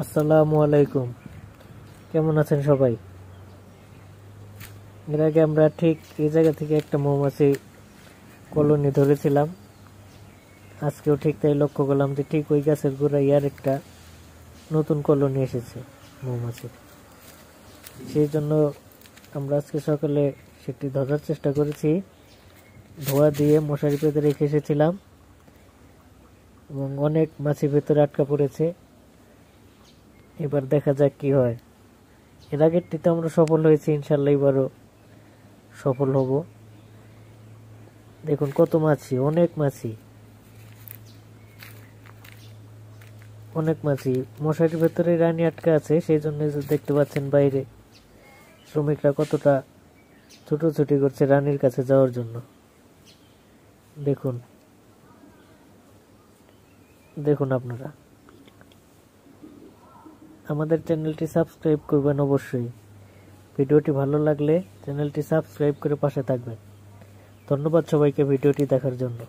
আসসালামু আলাইকুম। কেমন আছেন সবাই? এর আগে আমরা ঠিক এই জায়গা থেকে একটা মৌমাছি কলোনি ধরেছিলাম। আজকেও ঠিক তাই লক্ষ্য করলাম যে ঠিক ওই গাছের গোড়ায় আর একটা নতুন কলোনি এসেছে মৌমাছির। সেই জন্য আমরা আজকে সকালে সেটি ধরার চেষ্টা করেছি। ধোয়া দিয়ে মশারি পেতে রেখে এসেছিলাম এবং অনেক মাছি ভেতরে আটকা পড়েছে। এবার দেখা যাক কি হয়। এর আগেরটিতে আমরা সফল হয়েছি, ইনশাল্লাহ এবারও সফল হব। দেখুন কত মাছি, অনেক মাছি, অনেক মাছি। মশারির ভেতরে রানী আটকা আছে, সেই জন্য দেখতে পাচ্ছেন বাইরে শ্রমিকরা কতটা ছুটোছুটি করছে রানীর কাছে যাওয়ার জন্য। দেখুন দেখুন আপনারা আমাদের চ্যানেলটি সাবস্ক্রাইব করবেন অবশ্যই। ভিডিওটি ভালো লাগলে চ্যানেলটি সাবস্ক্রাইব করে পাশে থাকবেন। ধন্যবাদ সবাইকে ভিডিওটি দেখার জন্য।